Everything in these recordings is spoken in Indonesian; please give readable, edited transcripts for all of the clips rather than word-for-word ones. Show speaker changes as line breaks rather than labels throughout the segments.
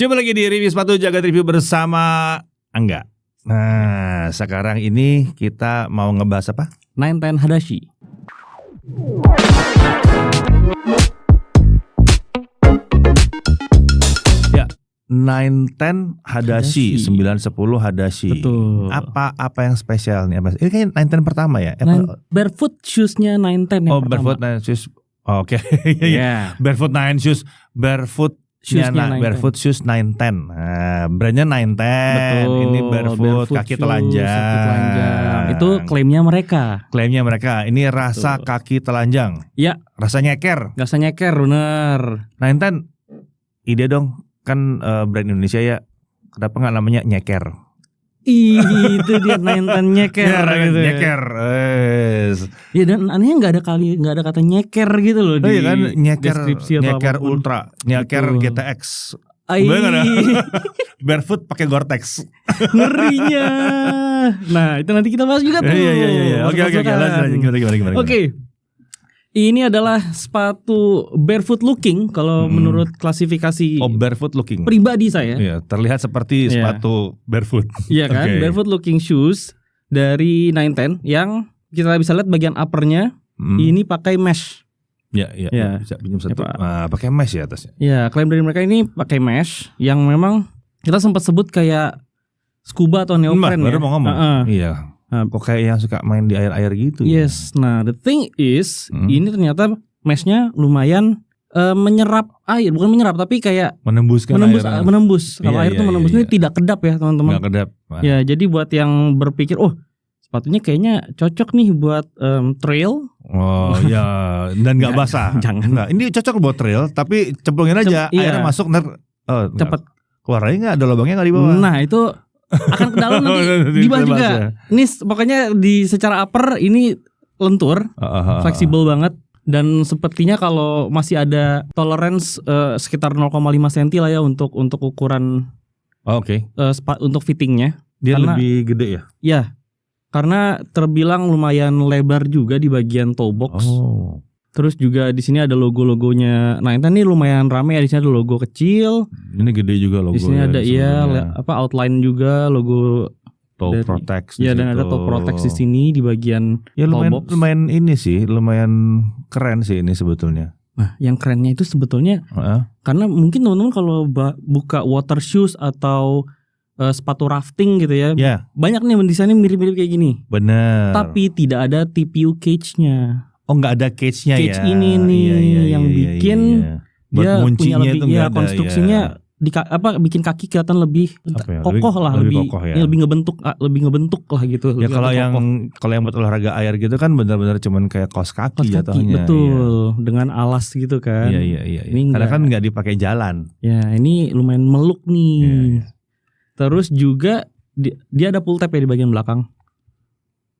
Coba lagi di review sepatu Jagat Review bersama Angga. Nah, sekarang ini kita mau ngebahas apa?
910 Hadashi.
Ya, 910 Hadashi, 910 Hadashi.
Betul.
Apa yang spesial nih? Ini kayaknya 910 pertama ya?
Barefoot shoes-nya 910 yang pertama.
Barefoot 9 shoes. Oke.
Yeah.
Barefoot 9 shoes. Barefoot Barefoot shoes 910. Nah, brandnya 910.
Betul.
Ini barefoot kaki
shoes,
telanjang.
kaki telanjang. Itu klaimnya mereka.
Ini rasa
Betul.
kaki telanjang.
Ya.
Rasa nyeker.
Gak usah nyeker, bener.
910. Ide dong. Kan brand Indonesia ya. Kenapa gak namanya nyeker?
Itu dia 910 nyeker gitu.
Nyeker.
Ya, dan anehnya nggak ada kata nyeker gitu loh di
Iya kan,
deskripsi atau
nyeker
apapun.
ultra, nyeker
Betul.
GTX.
Ai,
Barefoot pakai Gore-Tex.
ngerinya. Nah, itu nanti kita bahas juga tuh.
Iya. Oke. Lanjut. Gimana?
Oke. Ini adalah sepatu barefoot looking kalau menurut klasifikasi
Barefoot looking.
pribadi saya.
Iya, terlihat seperti
Iya.
sepatu barefoot.
Iya kan,
Oke.
barefoot looking shoes dari 910 yang kita bisa lihat bagian uppernya ini pakai mesh.
Iya.
Iya.
Bisa pinjam satu.
Ya, Pak.
Nah, pakai mesh ya atasnya.
Ya, klaim dari mereka ini pakai mesh yang memang kita sempat sebut kayak scuba atau neopren
Baru
ya.
mau ngomong. Iya.
Nah,
Kok kayak yang suka main di air-air gitu.
yes. Nah, the thing is ini ternyata meshnya lumayan menyerap air, bukan menyerap tapi kayak
Menembus.
Kalau air tuh menembus ini tidak kedap ya, teman-teman.
Nggak kedap. Wah.
Ya, jadi buat yang berpikir, sepatunya kayaknya cocok nih buat trail.
Oh ya, dan nggak basah.
Jangan.
Nggak, ini cocok buat trail, tapi cemplungin aja,
Iya.
airnya masuk
Cepat.
keluar aja nggak, ada lubangnya nggak di bawah.
Nah, itu akan ke dalam nanti di bawah juga.
Ya.
Ini pokoknya di secara upper ini lentur, fleksibel banget. Dan sepertinya kalau masih ada tolerance sekitar 0,5 cm lah ya untuk ukuran
Oke.
untuk fittingnya.
Dia
Karena-
lebih gede ya.
Ya, karena terbilang lumayan lebar juga di bagian toe box.
Oh.
Terus juga di sini ada logo-logonya. Nah, ini lumayan rame ya, di sini ada logo kecil.
Ini gede juga logo.
Di sini ada outline juga logo
toe
dari-
protect.
ya, dan ada toe protect di sini di bagian
Ya
toe box.
lumayan ini sih, lumayan keren sih ini sebetulnya.
Nah, yang kerennya itu sebetulnya karena mungkin teman-teman kalau buka water shoes atau sepatu rafting gitu ya,
Ya,
banyak nih mendesainnya mirip-mirip kayak gini.
benar.
Tapi tidak ada TPU cage-nya.
Oh, nggak ada cage-nya ya.
Cage ini nih yang bikin
Buat
dia punya
nguncinya
lebih
itu nggak ada,
konstruksinya
ya.
bikin kaki kelihatan lebih
Apa ya,
kokoh lah,
lebih kokoh ya.
lebih ngebentuk lah gitu.
Ya
lebih
kalau
kokoh.
yang buat olahraga air gitu kan benar-benar cuman kayak kaos
Kaos
kaki
kaki,
jatuhnya.
betul, dengan alas gitu kan.
Iya.
Ini
Karena
enggak.
kan nggak dipakai jalan.
Ya, ini lumayan meluk nih.
Iya.
Terus juga dia ada pull tab ya di bagian belakang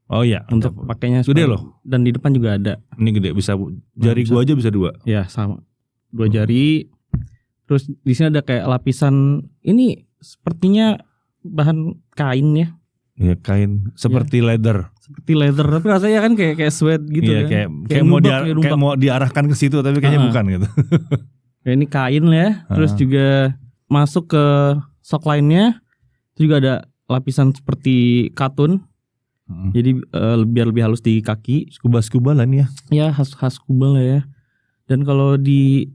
Oh iya.
untuk pakainya
Gede
supaya-
loh.
Dan di depan juga ada.
Ini gede, bisa jari
bisa.
gua aja bisa 2.
Ya, sama. 2 jari. Terus di sini ada kayak lapisan, ini sepertinya bahan kain ya.
Ya kain seperti leather.
Seperti leather tapi rasanya kan kayak sweat gitu
Iya,
ya.
kayak mau diarahkan ke situ tapi kayaknya bukan gitu.
Ya, ini kain ya. Terus juga masuk ke sok lainnya. Terus juga ada lapisan seperti katun. Jadi biar lebih halus di kaki.
Scuba lah nih ya.
Ya, khas kubal lah ya. Dan kalau di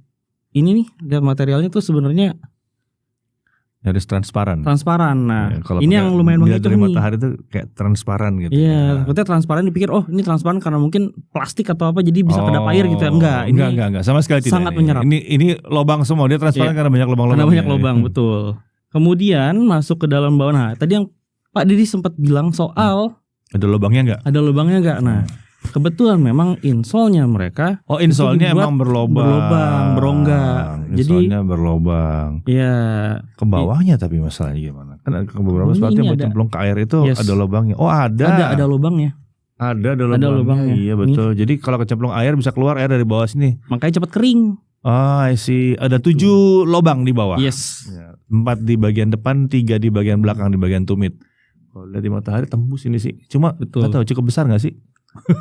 ini nih, lihat materialnya tuh sebenarnya
Harus transparan.
transparan. Nah,
Ya, kalau
ini
pakai
yang lumayan
dilihat
menghitung
dari
nih.
matahari tuh kayak transparan gitu.
Iya,
Nah.
sepertinya transparan, dipikir ini transparan karena mungkin plastik atau apa jadi bisa kedap air gitu. Enggak, ini
enggak, sama sekali tidak.
sangat menyerap.
Ini lobang semua, dia transparan
Iya.
karena banyak lobang-lobang.
Karena banyak lubang, betul. Kemudian masuk ke dalam bawah. Nah, tadi yang Pak Didi sempat bilang soal
Ada lobangnya enggak?
ada lubangnya enggak. Nah, kebetulan memang insole-nya mereka
Oh, insolnya
dibuat
emang berlobang,
berongga. Jadi
insolnya berlobang.
ya
Ke bawahnya tapi masalahnya gimana? Kan ada beberapa
Ini
sepatu yang buat
ada.
cemplung ke air itu
Yes.
ada lobangnya. Oh,
ada lubangnya.
Ada
Ada lubangnya.
Iya betul. Jadi kalau kecemplung air bisa keluar air dari bawah sini.
Makanya cepat kering.
Oh, I see. Ada 7 lobang di bawah.
Yes.
Ya, 4 di bagian depan, 3 di bagian belakang, di bagian tumit. Kalau lihat di matahari tembus ini sih. Cuma
Betul.
nggak tahu cukup besar nggak sih?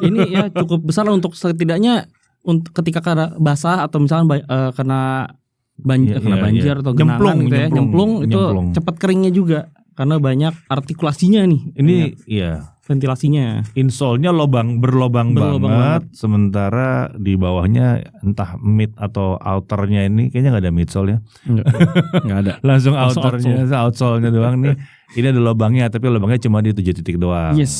Ini ya cukup besar lah untuk setidaknya untuk ketika basah atau misalnya kena kena banjir atau genangan gitu ya, nyemplung itu cepat keringnya juga karena banyak artikulasinya nih.
Ini iya.
Ventilasinya.
Insole-nya berlobang banget, sementara di bawahnya entah mid atau outernya ini kayaknya nggak ada midsole ya.
Nggak ada.
Langsung outernya, outsole-nya doang nih. Ini ada lubangnya, tapi lubangnya cuma di 7 titik doang.
Yes.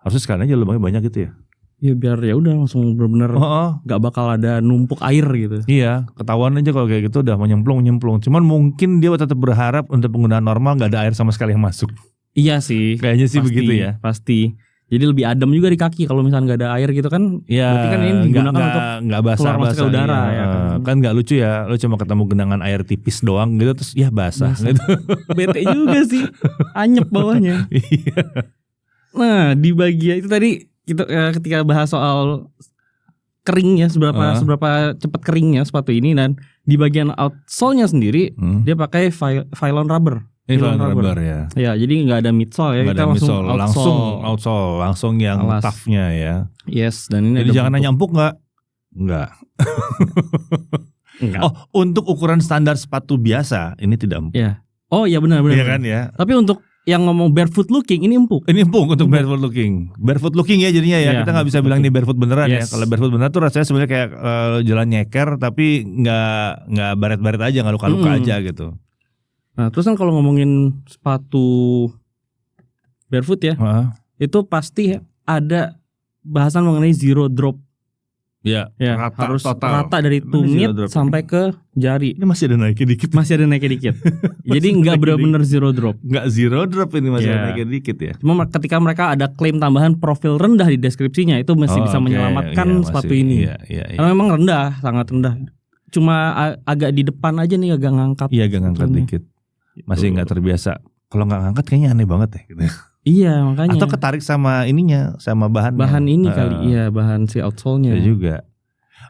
Harusnya sekalian aja lubangnya banyak gitu ya.
Ya biar ya udah langsung benar-benar nggak bakal ada numpuk air gitu.
Iya, ketahuan aja kalau kayak gitu udah nyemplung. Cuman mungkin dia tetap berharap untuk penggunaan normal nggak ada air sama sekali yang masuk.
Iya sih.
Kayaknya sih begitu ya.
Pasti. Jadi lebih adem juga di kaki kalau misalnya nggak ada air gitu kan.
Iya.
Berarti kan ini digunakan untuk
nggak basah-basah
udara
ya. Kan nggak lucu ya. Lu cuma ketemu genangan air tipis doang gitu terus ya basah. Gitu.
Bete juga sih. Anyep bawahnya.
Iya.
Nah di bagian itu tadi kita ketika bahas soal keringnya seberapa cepat keringnya sepatu ini, dan di bagian outsole-nya sendiri dia pakai Phylon rubber.
Phylon rubber ya.
Ya, jadi nggak ada midsole ya.
Kita langsung outsole, langsung yang tough-nya ya.
Yes, dan ini
jadi jangan nanya empuk nggak? Enggak. Oh, untuk ukuran standar sepatu biasa ini tidak empuk.
Ya. Oh iya benar.
Iya kan ya.
Tapi untuk yang ngomong barefoot looking ini empuk.
Ini empuk untuk barefoot looking. Barefoot looking ya jadinya ya. Kita nggak bisa bilang ini barefoot beneran ya. Kalau barefoot beneran tuh rasanya sebenarnya kayak jalan nyeker tapi nggak baret-baret aja, nggak luka-luka aja gitu.
Nah terus kan kalau ngomongin sepatu barefoot ya, itu pasti ada bahasan mengenai zero drop.
Ya,
harus rata dari tumit sampai ke jari.
Ini masih ada naiknya dikit.
Jadi nggak benar-benar zero drop.
Nggak zero drop, ini masih ada naiknya dikit ya.
Cuma ketika mereka ada klaim tambahan profil rendah di deskripsinya, itu masih bisa menyelamatkan sepatu ini. Karena memang rendah, sangat rendah. Cuma agak di depan aja nih, agak ngangkat.
Iya, agak ngangkat dikit. Masih nggak terbiasa. Kalau nggak ngangkat kayaknya aneh banget ya. Gitu.
Iya makanya.
Atau ketarik sama ininya, sama bahannya.
Bahan ini kali, iya bahan si outsole-nya.
Ya juga.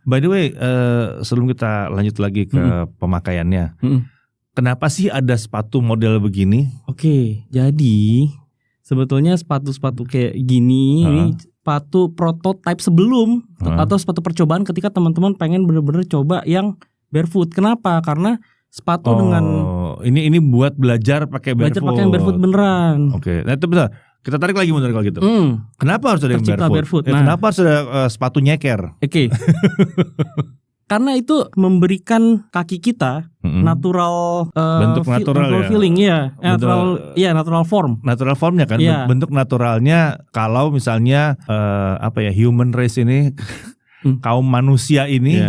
By the way, sebelum kita lanjut lagi ke pemakaiannya, kenapa sih ada sepatu model begini?
Oke, jadi sebetulnya sepatu-sepatu kayak gini, ini sepatu prototype sebelum atau sepatu percobaan ketika teman-teman pengen bener-bener coba yang barefoot. Kenapa? Karena sepatu dengan
ini buat belajar pakai barefoot.
Belajar pakai barefoot beneran.
Oke, nah itu betul. Kita tarik lagi mundur kalau gitu. Kenapa harus ada yang barefoot? Kenapa harus ada sepatu nyeker?
Oke. Karena itu memberikan kaki kita natural
bentuk natural
feeling ya. Natural form.
Natural formnya kan, bentuk naturalnya kalau misalnya human race ini kaum manusia ini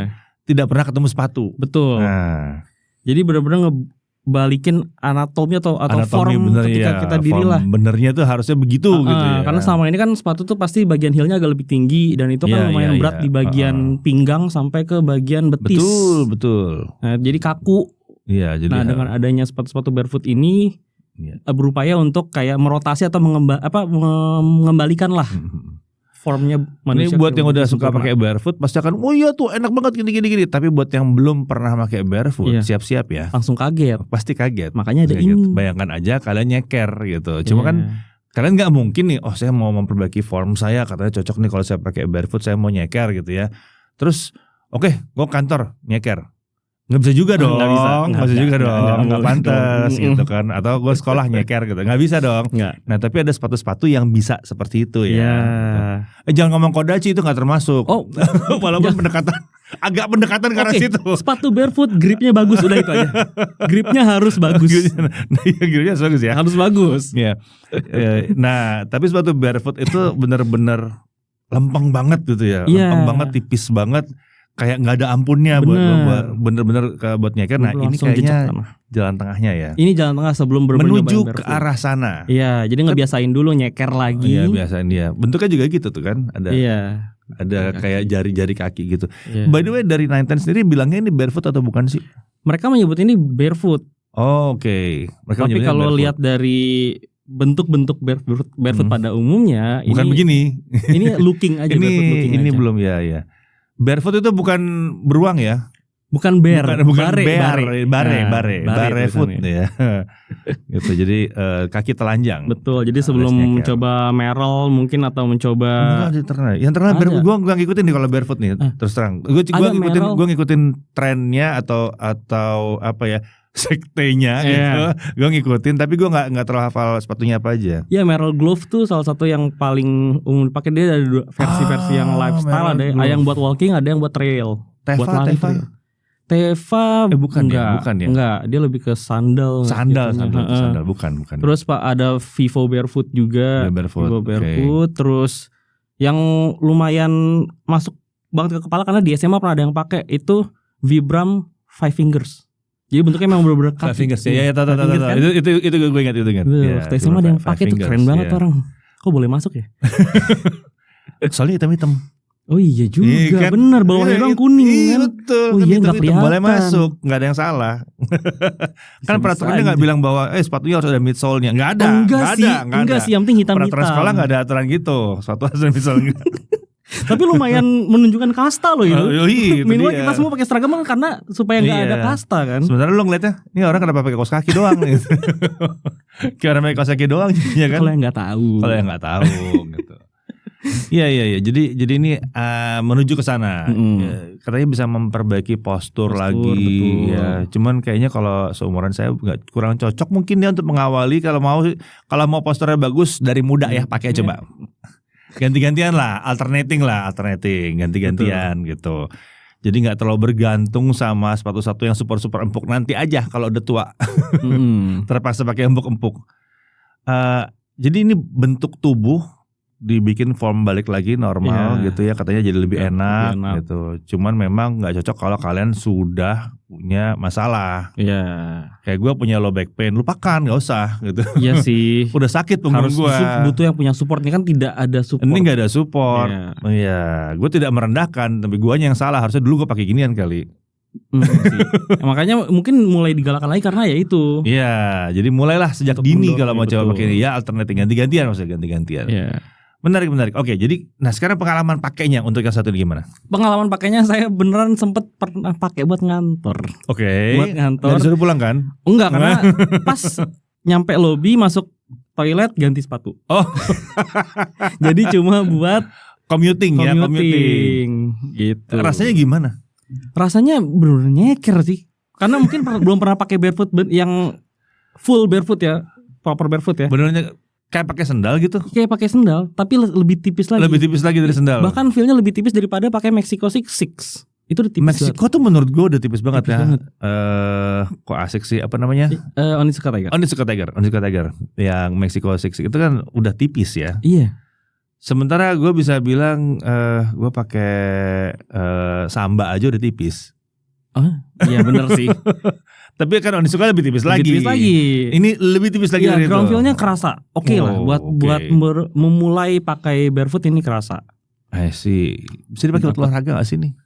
tidak pernah ketemu sepatu.
Betul.
Nah,
jadi benar-benar ngebalikin anatomi atau form
bener,
ketika kita diri lah.
Benernya tuh harusnya begitu gitu ya.
Karena selama ini kan sepatu tuh pasti bagian heelnya agak lebih tinggi dan itu kan lumayan berat di bagian pinggang sampai ke bagian betis.
Betul.
Nah, jadi kaku.
Iya, jadi.
Nah, dengan adanya sepatu-sepatu barefoot ini berupaya untuk kayak merotasi atau mengembalikan lah formnya manusia.
Ini buat yang udah suka pakai barefoot pasti akan, oh iya tuh enak banget gini. Tapi buat yang belum pernah pakai barefoot, siap-siap ya.
Langsung kaget.
Pasti kaget.
Makanya ada ini.
Bayangkan aja kalian nyeker gitu. Cuma kan kalian nggak mungkin nih, saya mau memperbaiki form saya, katanya cocok nih kalau saya pakai barefoot, saya mau nyeker gitu ya. Terus, oke, gue kantor nyeker. Nggak bisa juga dong, nggak bisa juga dong, nggak pantas gitu kan. Atau gue sekolah nyeker gitu, nggak bisa dong. Nah tapi ada sepatu-sepatu yang bisa seperti itu ya. Jangan ngomong Kodachi, itu nggak termasuk. Walaupun agak pendekatan ke arah situ.
Sepatu barefoot gripnya bagus, udah itu aja. Gripnya harus bagus.
Gripnya harus bagus ya.
Harus bagus.
Nah tapi sepatu barefoot itu benar-benar lempeng banget gitu ya, lempeng banget, tipis banget. Kayak nggak ada ampunnya bener-bener buat nyeker. Nah ini kayaknya jalan tengahnya ya.
Ini jalan tengah sebelum
menuju ke arah sana.
Iya, jadi ngebiasain dulu nyeker lagi.
Iya, biasain dia. Bentuknya juga gitu tuh kan, ada kayak jari-jari kaki gitu. By the way, dari Nine Ten sendiri bilangnya ini barefoot atau bukan sih?
Mereka menyebut ini barefoot.
Oke.
Tapi kalau lihat dari bentuk-bentuk barefoot pada umumnya,
bukan ini, begini.
Ini looking aja.
Ini belum ya. Barefoot itu bukan beruang ya?
Bukan bear,
bukan bare foot
tulisannya.
ya. Gitu. Jadi kaki telanjang.
Betul. Jadi sebelum mencoba Merrell mungkin atau mencoba
yang terkenal barefoot gue nggak ngikutin nih kalau barefoot nih. Terus terang. Gue ngikutin trennya atau apa ya, sektenya gitu. Gue ngikutin tapi gue nggak terlalu hafal sepatunya apa aja.
Ya, Merrell Glove tuh salah satu yang paling umum dipakai. Dia ada versi-versi yang lifestyle, ada yang buat walking, ada yang buat trail. Teva
bukan ya?
Enggak, dia lebih ke sandal.
Sandal, bukan.
Terus Pak ada Vivo Barefoot juga. Vivo Barefoot. Terus yang lumayan masuk banget ke kepala karena di SMA pernah ada yang pakai itu Vibram Five Fingers. Jadi bentuknya memang bener-bener kaki.
Five Fingers ya, tahu. Itu gue ingat.
Waktu SMA ada yang pakai itu keren banget orang. Kok boleh masuk ya?
Soalnya hitam-hitam.
Oh iya juga, kan? Bener bawahnya doang kuning kan.
Betul.
Oh iya, nggak kelihatan.
Boleh masuk, nggak ada yang salah. Kan peraturannya nggak bilang bahwa sepatunya harus ada midsole-nya. Nggak ada.
Enggak sih, yang penting hitam-hitam.
Peraturan sekolah nggak ada aturan gitu. Sepatu harus ada midsole.
Tapi lumayan menunjukkan kasta loh itu. Minimal
dia.
Kita semua pakai seragam karena supaya nggak ada kasta kan.
Sebenarnya lo ngeliatnya, ini orang kenapa pakai kaos kaki doang gitu. Kayak orang pakai kaos kaki doang jadinya kan.
Kalau yang nggak tahu
gitu. Iya. Jadi ini menuju ke sana. Ya, katanya bisa memperbaiki postur lagi.
Betul.
Ya, cuman kayaknya kalau seumuran saya kurang cocok mungkin dia untuk mengawali kalau mau posturnya bagus dari muda ya pakai coba. Ganti-gantian lah, alternating ganti-gantian gitu. Jadi nggak terlalu bergantung sama sepatu yang super empuk nanti aja kalau udah tua. Terpaksa pakai empuk-empuk. Jadi ini bentuk tubuh dibikin form balik lagi normal gitu ya, katanya jadi lebih enak gitu. Cuman memang nggak cocok kalau kalian sudah punya masalah.
Iya.
Kayak gue punya low back pain, lupakan, nggak usah gitu.
Iya sih.
Udah sakit punggung gue.
Butuh yang punya support. Ini kan tidak ada support.
Ini nggak ada support. Iya. Gue tidak merendahkan, tapi guanya yang salah. Harusnya dulu gue pakai ginian kali.
Makanya mungkin mulai digalakan lagi karena ya itu.
Iya. Jadi mulailah sejak dini kalau mau coba pakai ini. Ya alternatif ganti-gantian, maksudnya ganti-gantian.
Iya.
Menarik. Oke, jadi sekarang pengalaman pakainya untuk yang satu ini gimana?
Pengalaman pakainya saya beneran sempet pernah pakai buat ngantor.
Oke.
Buat ngantor.
Dan disuruh pulang kan?
Enggak, karena pas nyampe lobi masuk toilet ganti sepatu.
Oh.
Jadi cuma buat
commuting.
Gitu.
Rasanya gimana?
Rasanya bener nyeker sih. Karena mungkin belum pernah pakai barefoot yang full barefoot ya, proper barefoot ya.
Benernya kayak pakai sendal gitu?
Kayak pakai sendal, tapi lebih tipis lagi.
Lebih tipis lagi dari sendal.
Bahkan feelnya lebih tipis daripada pakai Mexico Six. Itu udah tipis.
Mexico tuh menurut gue udah tipis banget ya. Kok asik sih, apa namanya?
Onitsuka
Tiger. Yang Mexico Six itu kan udah tipis ya.
Iya.
Sementara gue bisa bilang gue pakai Samba aja udah tipis.
Iya benar sih.
Tapi kan Onitsuka lebih tipis lagi. Ini lebih tipis lagi dari itu.
Ground feel-nya kerasa. Oke lah buat memulai pakai barefoot ini kerasa.
Sih. Bisa dipakai buat olahraga gak sih nih?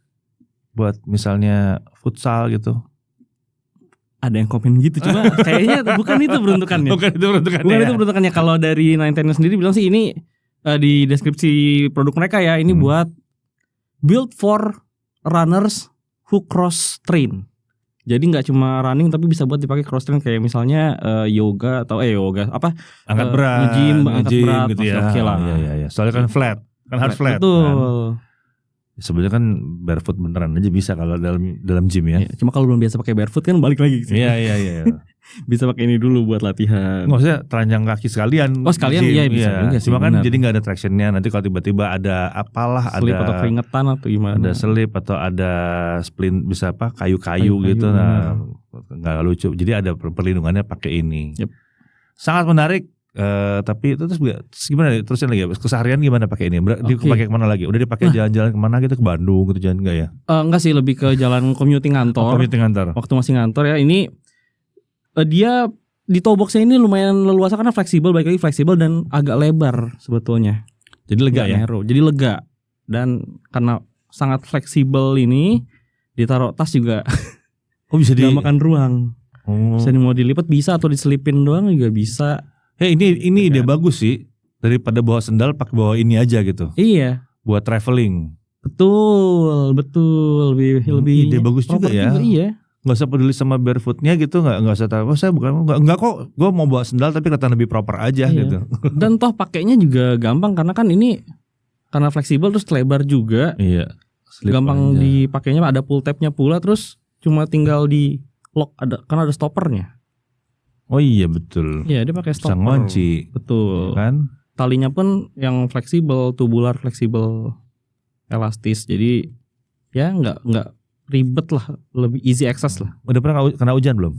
Buat misalnya futsal gitu.
Ada yang komen gitu, cuma kayaknya bukan itu peruntukannya.
Bukan itu peruntukannya.
Kalau dari Ninetale sendiri bilang sih ini di deskripsi produk mereka ya, ini buat build for runners who cross train. Jadi nggak cuma running tapi bisa buat dipakai cross train kayak misalnya yoga atau
angkat berat,
angkat berat
gitu ya.
Oke lah.
Iya. Soalnya kan flat, harus flat.
Betul.
Kan? Sebenarnya kan barefoot beneran aja bisa kalau dalam gym ya.
Cuma kalau belum biasa pakai barefoot kan balik lagi sih.
Iya.
Bisa pakai ini dulu buat latihan.
Maksudnya telanjang kaki sekalian.
Oh sekalian iya bisa juga sih.
Cuma kan jadi nggak ada tractionnya. Nanti kalau tiba-tiba ada
slip atau keringetan atau gimana.
Ada slip atau ada splint, bisa kayu-kayu gitu. Nah nggak lucu. Jadi ada perlindungannya pakai ini. Sangat menarik. Tapi terus gimana? Terusin lagi. Keseharian gimana pakai ini? Dipakai kemana lagi? Udah dipakai jalan-jalan kemana gitu, ke Bandung gitu, jalan enggak ya?
Enggak sih, lebih ke jalan commuting kantor. Waktu masih ngantor ya. Ini dia di toe box-nya ini lumayan leluasa karena fleksibel, baik lagi fleksibel dan agak lebar sebetulnya.
Jadi lega ya?
Narrow. Jadi lega. Dan karena sangat fleksibel ini, ditaruh tas juga.
Bisa
gak makan ruang. Bisa mau dilipat bisa atau diselipin doang juga bisa.
Ini ide bagus sih, daripada bawa sendal pakai bawa ini aja gitu.
Iya.
Buat traveling.
Betul, lebih
ide bagus juga
proper
ya.
Iya.
Nggak usah peduli sama barefootnya gitu, nggak usah tahu. Saya bukan nggak kok, gue mau bawa sendal tapi kelihatan lebih proper aja gitu.
Dan toh pakainya juga gampang karena kan ini karena fleksibel terus lebar juga.
Iya.
Gampang dipakainya, ada pull tabnya pula, terus cuma tinggal di lock karena ada stoppernya.
Oh iya betul.
Iya, dia pakai stopper.
Bisa ngunci.
Betul.
Kan?
Talinya pun yang fleksibel, tubular fleksibel, elastis. Jadi ya nggak ribet lah, lebih easy access lah.
Udah pernah kena hujan belum?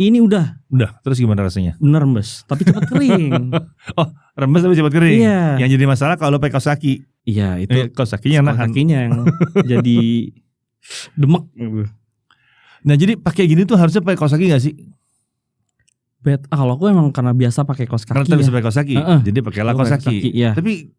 Ini udah.
Terus gimana rasanya?
Bener rembes, tapi cepat kering.
Oh, rembes tapi cepat kering.
Iya.
Yang jadi masalah kalau pakai kaos kaki.
Iya, itu
kaos kakinya nahan.
kakinya yang jadi demek.
Nah jadi pakai gini tuh harusnya pakai kaos kaki gak sih?
Kalau aku emang karena biasa pakai kaos kaki.
Karena bisa pakai kaos kaki, jadi pakailah kaos kaki.
Ya.
Tapi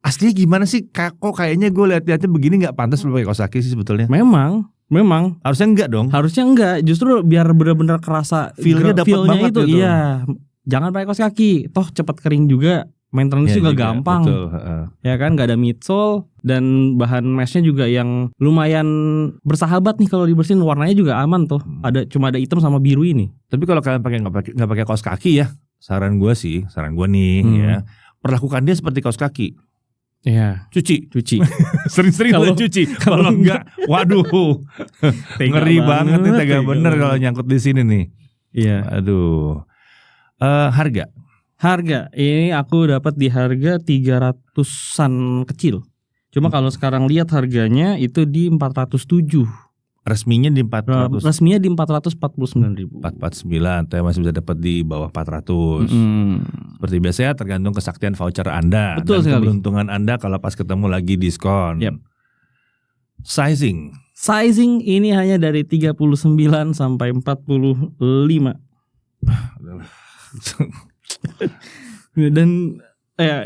aslinya gimana sih? Kok kayaknya gue lihat-lihatnya begini nggak pantas pakai kaos kaki sih sebetulnya.
Memang
harusnya enggak dong.
Harusnya enggak, justru biar benar-benar kerasa
feel-nya dapat banget
itu.
gitu.
Iya. Jangan pakai kaos kaki, toh cepat kering juga. Maintenance juga gampang.
Betul.
Ya kan, nggak ada midsole dan bahan meshnya juga yang lumayan bersahabat nih kalau dibersihin, warnanya juga aman tuh. Cuma ada hitam sama biru ini.
Tapi kalau kalian nggak pakai kaos kaki ya, saran gue nih ya, perlakukan dia seperti kaos kaki.
Iya.
Cuci. Sering-sering
Kalau
cuci. Kalau enggak, waduh, ngeri banget nih, tega bener kalau nyangkut di sini nih.
Iya.
Aduh.
Harga ini aku dapat di harga 300-an kecil. Cuma kalau sekarang lihat harganya itu di 407.
Resminya di 400.
Resminya di 449.000.
449, tapi masih bisa dapat di bawah 400. Seperti biasanya tergantung kesaktian voucher Anda.
Betul
dan
sekali.
keberuntungan Anda kalau pas ketemu lagi diskon.
Yep.
Sizing
ini hanya dari 39 sampai 45. Dan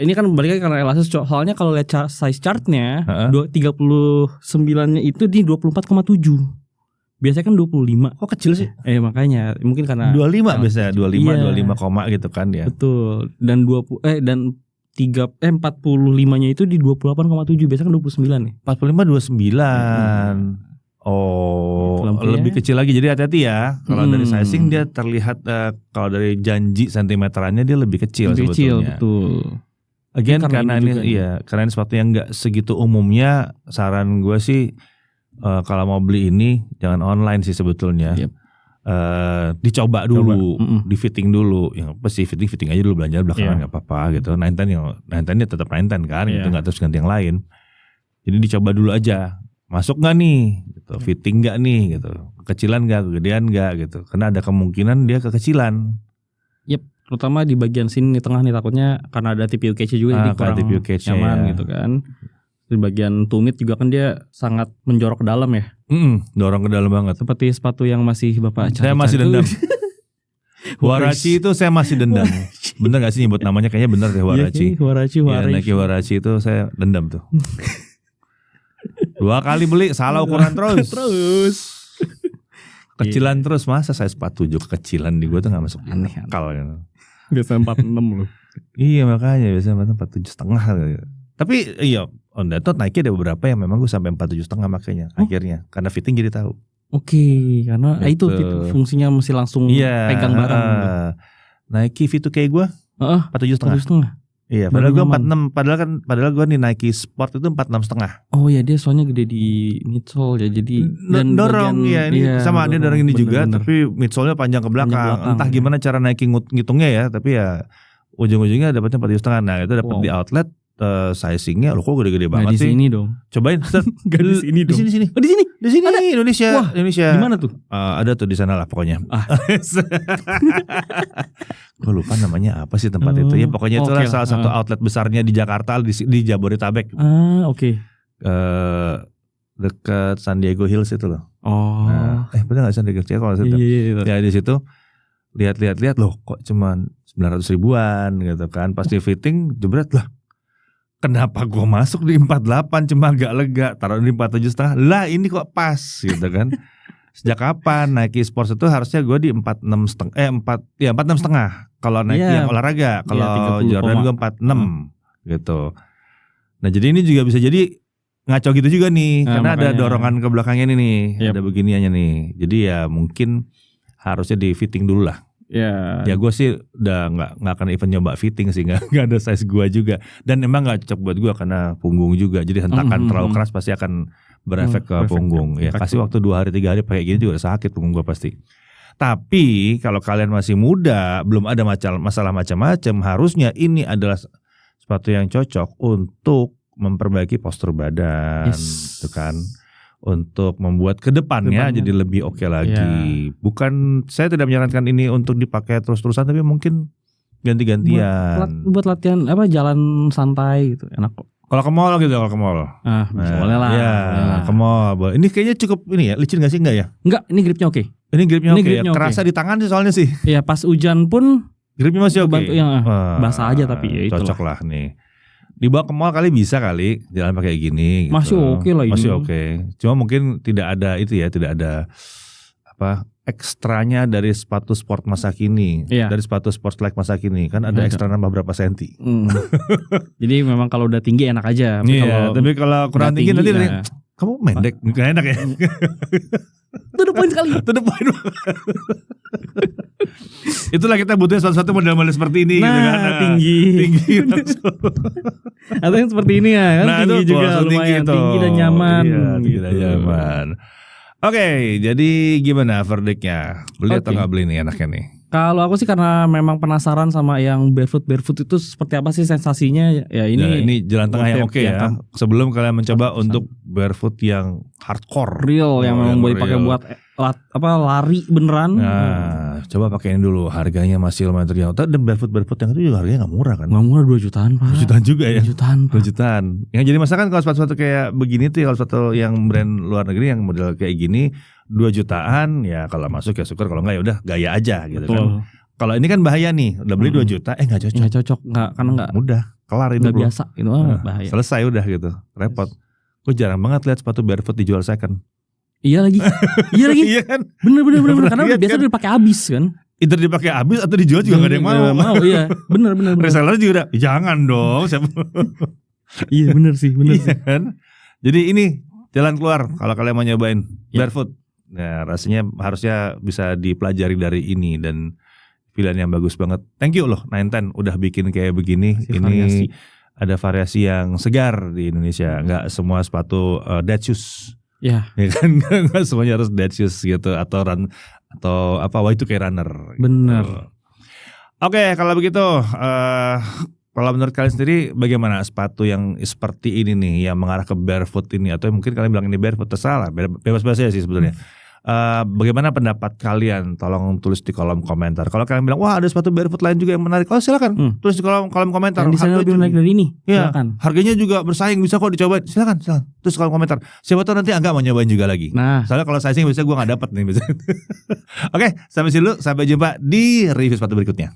ini kan balik lagi karena elastis. Soalnya kalau lihat size chartnya 39-nya itu di 24,7. Biasanya kan 25.
Kok kecil sih?
Makanya mungkin karena
25 biasanya 25
iya.
25 koma gitu kan ya.
Betul. Dan 45-nya itu di 28,7. Biasanya kan 29 nih.
45 29. Oh, lebih kecil lagi. Jadi hati-hati ya. Kalau dari sizing dia terlihat kalau dari janji sentimeterannya dia lebih kecil
lebih
sebetulnya.
Kecil, betul.
Again karena ini karena ini sesuatu yang nggak segitu umumnya. Saran gue sih kalau mau beli ini jangan online sih sebetulnya.
Yep.
Dicoba dulu, di fitting dulu. Yang pasti fitting aja dulu, belanja belakangan nggak apa-apa gitu. 910 tetap 910 kan, gitu, nggak terus ganti yang lain. Jadi dicoba dulu aja. Masuk nggak nih, gitu, fitting nggak nih, gitu, kekecilan nggak, kegedean nggak, gitu, karena ada kemungkinan dia kekecilan.
Yep, terutama di bagian sini di tengah nih, takutnya karena ada TPU cage juga jadi kurang nyaman gitu kan. Di bagian tumit juga kan dia sangat menjorok ke dalam ya.
Dorong ke dalam banget.
Seperti sepatu yang masih bapak cari.
Saya masih dendam. Huarachi itu saya masih dendam. Bener gak sih nyebut namanya? Kayaknya bener deh Huarachi.
Ya,
Nike Huarachi itu saya dendam tuh. 2 kali beli salah ukuran terus. Kecilan terus, masa saya sepatu juga kecilan di gue tuh gak masuk akal gitu.
Biasanya 46 loh.
Iya makanya biasanya 47,5. Tapi iya, Honda tuh Nike ada beberapa yang memang gue sampai 47,5 makanya akhirnya karena fitting jadi tahu.
Oke, karena itu fungsinya mesti langsung pegang barang.
Nike V2K gue 47,5. Iya, padahal gue 46. Padahal gue nih Nike Sport itu 46,5.
Oh iya, dia soalnya gede di midsole ya, jadi
dan dorong ya ini sama dia dorong ini juga, tapi midsole-nya panjang ke belakang. Entah gimana cara Nike ngitungnya ya, tapi ya ujung-ujungnya dapatnya 47,5. Nah itu dapat di outlet. Sizingnya lo kok gede-gede banget sih.
Di sini dong.
Cobain.
Gak di sini dong.
Di sini.
Oh, di sini.
Di sini
ada?
Indonesia.
Wah,
Indonesia.
Di mana tuh?
Ada tuh di sana lah pokoknya. Gue lupa namanya apa sih tempat itu. Ya pokoknya itulah salah satu outlet besarnya di Jakarta di Jabodetabek.
Oke.
Dekat San Diego Hills itu loh.
Oh.
Nah, bener nggak San Diego Hills? Kalau ya di situ lihat loh kok cuman 900 ribuan gitu kan. Pas di fitting jebret lah. Kenapa gue masuk di 48 cuma agak lega, taruh di 47,5 lah ini kok pas gitu kan. Sejak kapan Nike Sports itu harusnya gue di 46,5 kalau Nike yang olahraga, kalau Jordan gue 46 gitu. Nah jadi ini juga bisa jadi ngaco gitu juga nih, karena ada
makanya.
dorongan ke belakangnya ini nih,
Yap.
ada beginiannya nih. Jadi ya mungkin harusnya di fitting dulu lah.
Ya.
Ya gue sih udah nggak akan even nyoba fitting sih, nggak ada size gue juga. Dan emang nggak cocok buat gue karena punggung juga. Jadi hentakan terlalu keras pasti akan berefek ke punggung. Ya kasih waktu 2 hari 3 hari pakai gini juga udah sakit punggung gue pasti. Tapi kalau kalian masih muda, belum ada masalah macam-macam, harusnya ini adalah sepatu yang cocok untuk memperbaiki postur badan, gitu kan. Untuk membuat kedepannya jadi lebih oke lagi. Bukan, saya tidak menyarankan ini untuk dipakai terus-terusan, tapi mungkin ganti-gantian.
Buat latihan jalan santai gitu, enak kok.
Kalau ke mall gitu, kalau ke mall.
Bisa boleh lah.
Iya, ke mall. Ini kayaknya cukup ini ya, licin gak sih, enggak ya?
Enggak, ini gripnya oke.
Ini gripnya oke.
Gripnya
Kerasa di tangan sih soalnya sih.
Iya, pas hujan pun
gripnya masih oke.
Bantu yang basah aja tapi ya itulah.
Cocok lah nih. Dibawa ke mall kali bisa kali jalan pakai gini gitu.
Masih oke lah ini.
Masih oke. Cuma mungkin tidak ada itu ya, tidak ada ekstranya dari sepatu sport masa kini. Dari sepatu sport like masa kini kan ada ekstra nambah berapa senti.
Jadi memang kalau udah tinggi enak aja.
Tapi kalau kurang tinggi nanti kamu mendek, nggak enak ya.
To the point sekali.
To the point. Itulah kita butuh suatu model-model seperti ini gitu kan.
Tinggi atau yang seperti ini ya kan, tinggi juga lumayan tinggi dan nyaman.
Iya, tinggi dan nyaman. Oke, jadi gimana verdictnya? Beli atau nggak beli nih enaknya nih?
Kalau aku sih karena memang penasaran sama yang barefoot itu seperti apa sih sensasinya ya
ini jalan tengah yang oke ya. Sebelum kalian mencoba untuk barefoot yang hardcore,
real yang memang boleh dipakai buat lari beneran.
Nah, coba pakein dulu. Harganya masih lumayan terjangkau. Dan barefoot yang itu juga harganya nggak murah kan?
Nggak murah, 2 jutaan Pak.
2 jutaan juga ya.
2 jutaan.
2 jutaan. Yang jadi masalah kan kalau sepatu-sepatu kayak begini tuh, kalau sepatu yang brand luar negeri yang model kayak gini 2 jutaan ya, kalau masuk ya syukur, kalau enggak ya udah gaya aja gitu. Betul. Kan. Kalau ini kan bahaya nih, udah beli 2 juta nggak cocok.
Nggak cocok, karena nggak
mudah, kelar itu bro.
Biasa itu bahaya.
Selesai udah gitu, repot. Gue jarang banget lihat sepatu barefoot dijual second.
Iya lagi. Iya kan? Bener karena biasa kan? Dipakai habis kan.
Itu dipakai habis atau dijual juga nggak ada yang mau.
Iya, bener.
Reseller juga udah, jangan dong.
Iya bener sih.
Kan? Jadi ini jalan keluar kalau kalian mau nyobain barefoot. Nah, rasanya harusnya bisa dipelajari dari ini dan pilihan yang bagus banget. Thank you loh 910 udah bikin kayak begini. Ini ada variasi yang segar di Indonesia. Nggak semua sepatu dead shoes. Ya kan, nggak semuanya harus dead shoes gitu atau Y2K runner.
Bener.
Gitu. Oke, kalau begitu kalau menurut kalian sendiri bagaimana sepatu yang seperti ini nih yang mengarah ke barefoot ini, atau mungkin kalian bilang ini barefoot, tersalah, bebas-bebas aja sih sebetulnya. Bagaimana pendapat kalian? Tolong tulis di kolom komentar. Kalau kalian bilang wah ada sepatu barefoot lain juga yang menarik, silakan tulis di kolom komentar.
Yang desainnya lebih menarik dari ini, silakan.
Harganya juga bersaing, bisa kok dicoba. Silakan tulis di kolom komentar. Siapa tahu nanti Angga mau nyobain juga lagi. Nah, soalnya kalau sizing biasanya gue nggak dapat nih. Oke, sampai sini dulu. Sampai jumpa di review sepatu berikutnya.